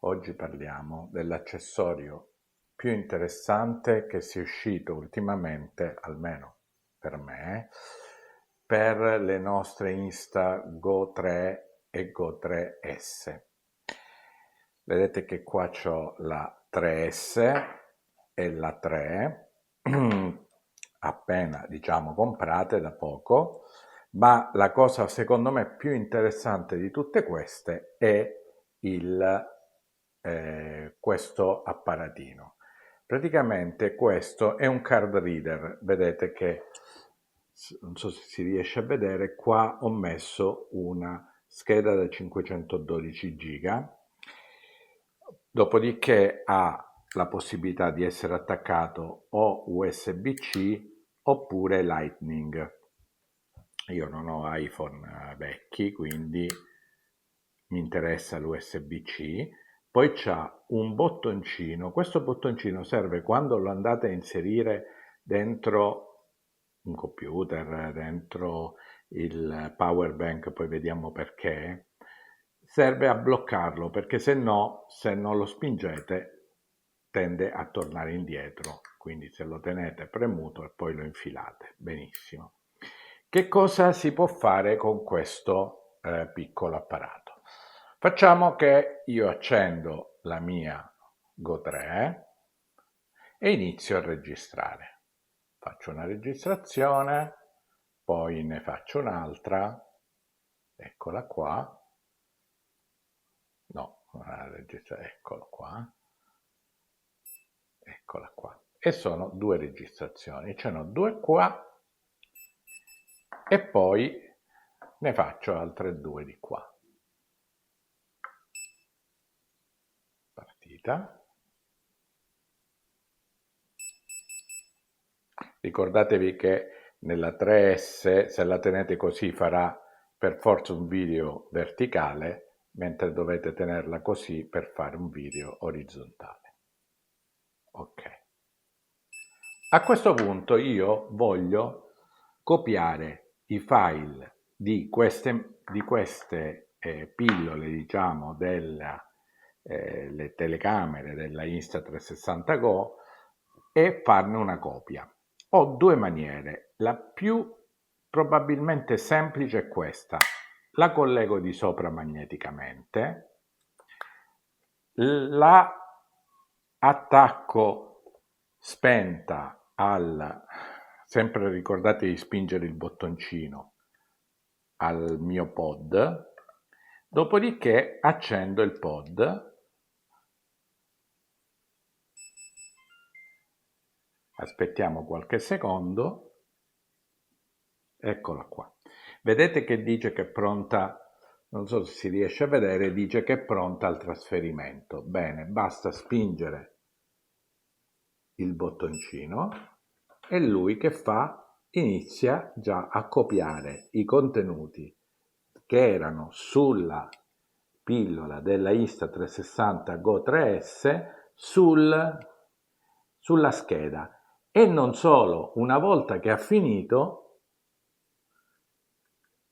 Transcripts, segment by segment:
Oggi parliamo dell'accessorio più interessante che sia uscito ultimamente, almeno per me, per le nostre Insta Go 3 e Go 3S. Vedete che qua c'ho la 3S e la 3, appena comprate da poco, ma la cosa secondo me più interessante di tutte queste è questo apparatino. Praticamente questo è un card reader, vedete che, non so se si riesce a vedere, qua ho messo una scheda da 512 giga, dopodiché ha la possibilità di essere attaccato o USB-C oppure Lightning. Io non ho iPhone vecchi, quindi mi interessa l'USB-C. Poi c'ha un bottoncino, questo bottoncino serve quando lo andate a inserire dentro un computer, dentro il power bank, poi vediamo perché, serve a bloccarlo, perché se no, se non lo spingete, tende a tornare indietro, quindi se lo tenete premuto e poi lo infilate, benissimo. Che cosa si può fare con questo piccolo apparato? Facciamo che io accendo la mia Go 3 e inizio a registrare. Faccio una registrazione, poi ne faccio un'altra, eccola qua, no, eccolo qua, eccola qua. E sono due registrazioni, ce n'ho due qua e poi ne faccio altre due di qua. Partita. Ricordatevi che nella 3S, se la tenete così, farà per forza un video verticale, mentre dovete tenerla così per fare un video orizzontale. Ok. A questo punto io voglio copiare i file di queste pillole, diciamo, le telecamere della Insta360 Go e farne una copia. Ho due maniere. La più probabilmente semplice è questa. La collego di sopra magneticamente, la attacco spenta sempre ricordate di spingere il bottoncino al mio pod, dopodiché accendo il pod, aspettiamo qualche secondo, eccola qua. Vedete che dice che è pronta, non so se si riesce a vedere, dice che è pronta al trasferimento. Bene, basta spingere il bottoncino e lui che fa? Inizia già a copiare i contenuti che erano sulla pillola della Insta360 Go 3S sulla scheda. E non solo, una volta che ha finito,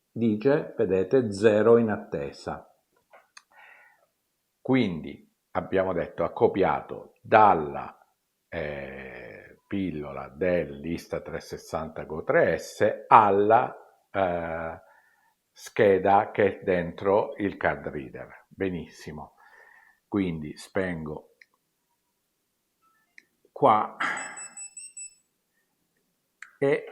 dice, vedete, 0 in attesa. Quindi abbiamo detto, ha copiato dalla pillola dell'Insta360 Go 3S alla scheda che è dentro il card reader. Benissimo. Quindi spengo qua e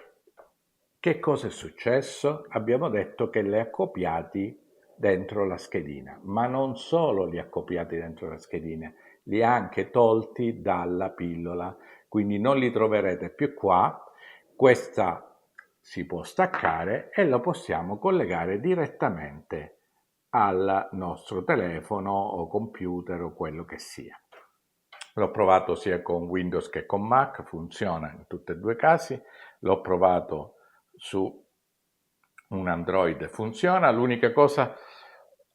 che cosa è successo? Abbiamo detto che li ha copiati dentro la schedina, ma non solo li ha copiati dentro la schedina, li ha anche tolti dalla pillola, quindi non li troverete più qua. Questa si può staccare e lo possiamo collegare direttamente al nostro telefono o computer o quello che sia. L'ho provato sia con Windows che con Mac, funziona in tutti e due i casi. L'ho provato su un Android, funziona. L'unica cosa,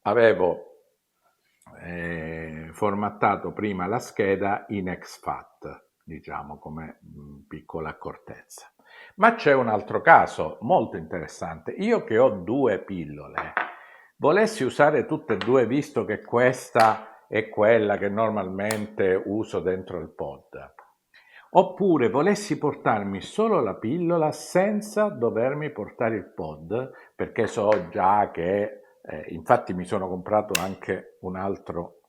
avevo formattato prima la scheda in exFAT, diciamo come piccola accortezza. Ma c'è un altro caso molto interessante. Io che ho due pillole, volessi usare tutte e due, visto che questa è quella che normalmente uso dentro il pod. Oppure volessi portarmi solo la pillola senza dovermi portare il pod, perché so già che, infatti mi sono comprato anche un altro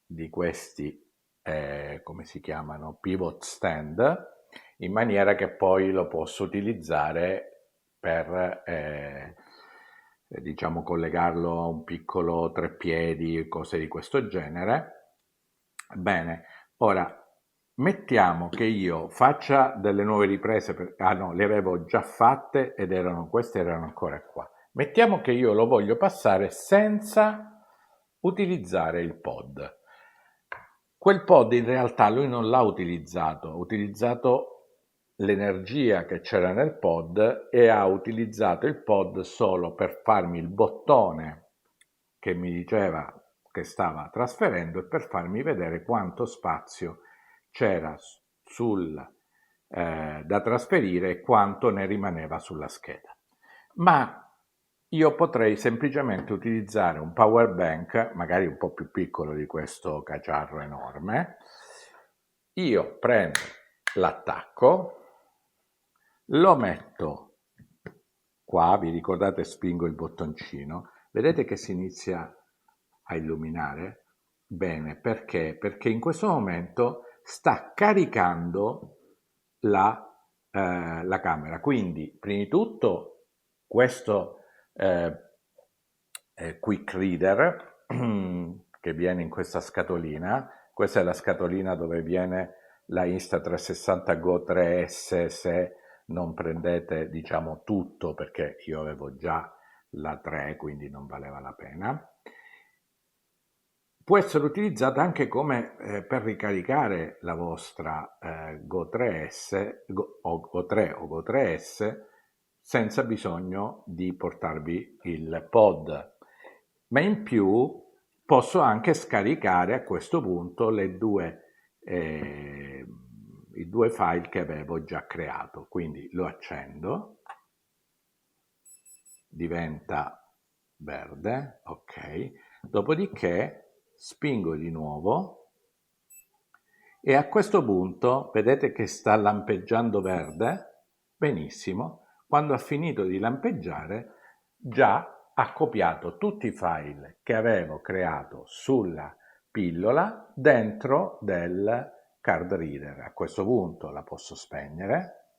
di questi, come si chiamano, pivot stand, in maniera che poi lo posso utilizzare per, diciamo, collegarlo a un piccolo treppiedi, cose di questo genere. Bene, ora mettiamo che io faccia delle nuove riprese, ah no, le avevo già fatte ed queste erano ancora qua. Mettiamo che io lo voglio passare senza utilizzare il pod. Quel pod in realtà lui non l'ha utilizzato, ha utilizzato l'energia che c'era nel pod e ha utilizzato il pod solo per farmi il bottone che mi diceva che stava trasferendo e per farmi vedere quanto spazio c'era da trasferire e quanto ne rimaneva sulla scheda. Ma io potrei semplicemente utilizzare un power bank, magari un po' più piccolo di questo caciarro enorme. Io prendo l'attacco, lo metto qua, vi ricordate, spingo il bottoncino, vedete che si inizia a illuminare? Bene, perché? Perché in questo momento sta caricando la camera. Quindi, prima di tutto, questo quick reader che viene in questa scatolina, questa è la scatolina dove viene la Insta360 Go 3S se non prendete, diciamo, tutto, perché io avevo già la 3, quindi non valeva la pena. Può essere utilizzata anche come per ricaricare la vostra Go 3S o Go 3 o Go 3S senza bisogno di portarvi il pod. Ma in più posso anche scaricare a questo punto i due file che avevo già creato. Quindi lo accendo, diventa verde, ok. Dopodiché spingo di nuovo e a questo punto vedete che sta lampeggiando verde? Benissimo. Quando ha finito di lampeggiare già ha copiato tutti i file che avevo creato sulla pillola dentro del card reader. A questo punto la posso spegnere,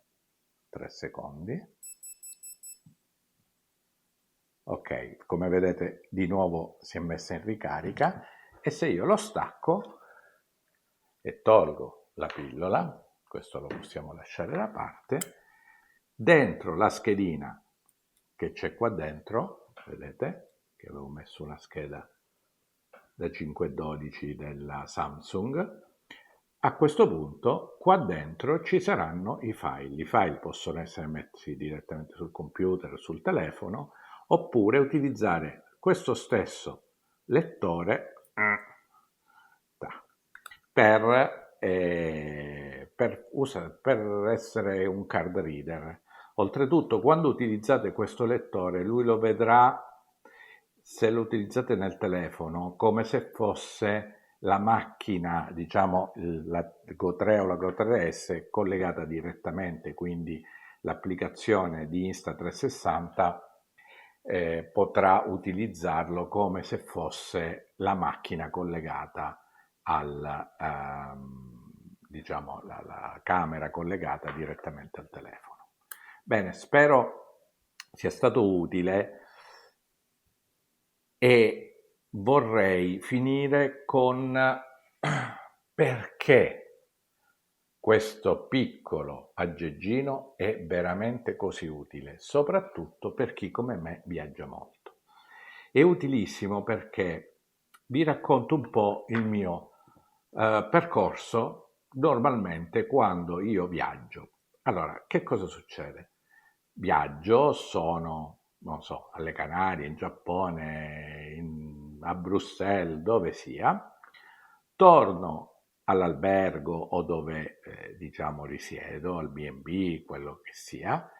3 secondi. Ok, come vedete di nuovo si è messa in ricarica e se io lo stacco e tolgo la pillola, questo lo possiamo lasciare da parte, dentro la schedina che c'è qua dentro, vedete che avevo messo una scheda da 512 della Samsung, a questo punto qua dentro ci saranno i file possono essere messi direttamente sul computer o sul telefono, oppure utilizzare questo stesso lettore per essere un card reader. Oltretutto, quando utilizzate questo lettore, lui lo vedrà, se lo utilizzate nel telefono, come se fosse la macchina, diciamo la Go 3 o la Go 3S collegata direttamente, quindi l'applicazione di Insta360 potrà utilizzarlo come se fosse la macchina collegata diciamo, la camera collegata direttamente al telefono. Bene, spero sia stato utile e vorrei finire con perché questo piccolo aggeggino è veramente così utile, soprattutto per chi come me viaggia molto. È utilissimo perché vi racconto un po' il mio percorso normalmente quando io viaggio. Allora, che cosa succede? Viaggio, sono, non so, alle Canarie, in Giappone, a Bruxelles, dove sia, torno all'albergo o dove diciamo risiedo, al B&B, quello che sia,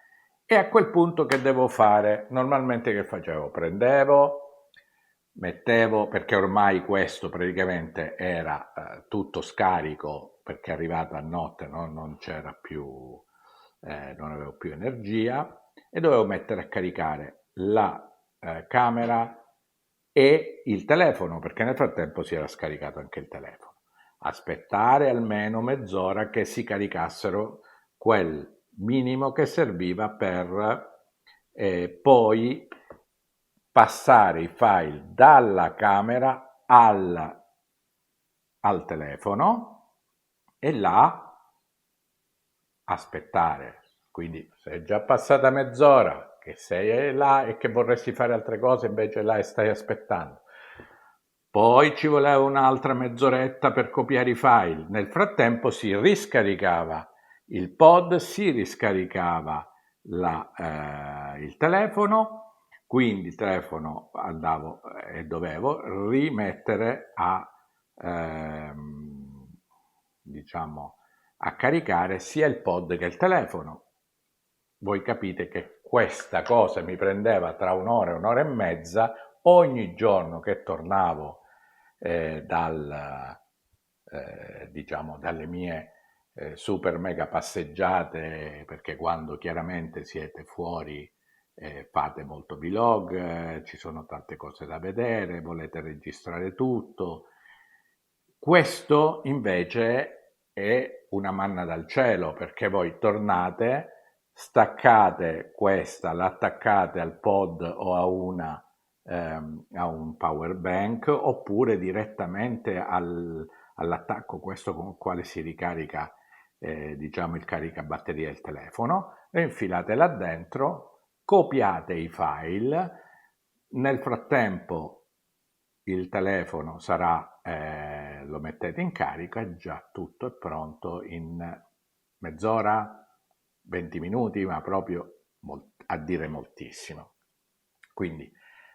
e a quel punto che devo fare? Normalmente che facevo? Prendevo mettevo, perché ormai questo praticamente era tutto scarico, perché arrivato a notte non c'era più, non avevo più energia, e dovevo mettere a caricare la camera e il telefono, perché nel frattempo si era scaricato anche il telefono. Aspettare almeno mezz'ora che si caricassero quel minimo che serviva per poi passare i file dalla camera al telefono e là aspettare. Quindi se è già passata mezz'ora che sei là e che vorresti fare altre cose, invece là e stai aspettando. Poi ci voleva un'altra mezz'oretta per copiare i file. Nel frattempo si riscaricava il pod, si riscaricava il telefono, quindi il telefono andavo e dovevo rimettere diciamo, a caricare sia il pod che il telefono. Voi capite che questa cosa mi prendeva tra un'ora e mezza ogni giorno che tornavo diciamo, dalle mie super mega passeggiate, perché quando chiaramente siete fuori fate molto vlog, ci sono tante cose da vedere, volete registrare tutto. Questo invece è una manna dal cielo, perché voi tornate, staccate questa, l'attaccate al pod o a un power bank, oppure direttamente all'attacco, questo con il quale si ricarica diciamo il caricabatteria del telefono, e infilate là dentro, copiate i file, nel frattempo il telefono sarà, lo mettete in carica e già tutto è pronto in mezz'ora, 20 minuti, ma proprio a dire moltissimo. Quindi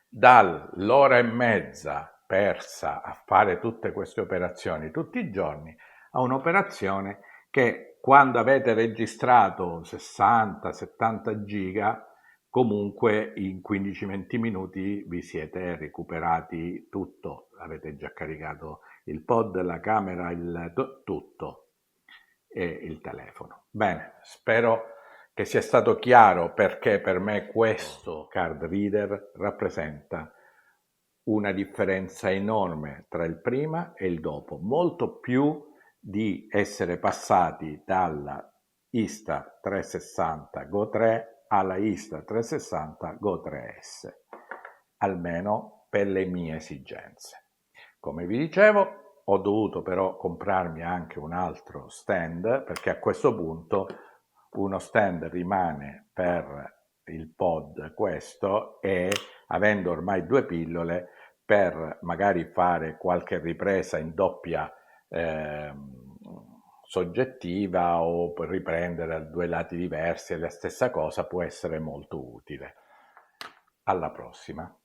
dall'ora e mezza persa a fare tutte queste operazioni tutti i giorni a un'operazione che quando avete registrato 60-70 giga comunque in 15-20 minuti vi siete recuperati tutto, avete già caricato il pod, la camera, tutto e il telefono. Bene, spero che sia stato chiaro perché per me questo card reader rappresenta una differenza enorme tra il prima e il dopo, molto più di essere passati dalla Insta360 Go 3 alla Insta360 Go 3S, almeno per le mie esigenze. Come vi dicevo, ho dovuto però comprarmi anche un altro stand, perché a questo punto uno stand rimane per il pod questo, e avendo ormai 2 pillole, per magari fare qualche ripresa in doppia soggettiva o per riprendere da 2 lati diversi la stessa cosa, può essere molto utile. Alla prossima!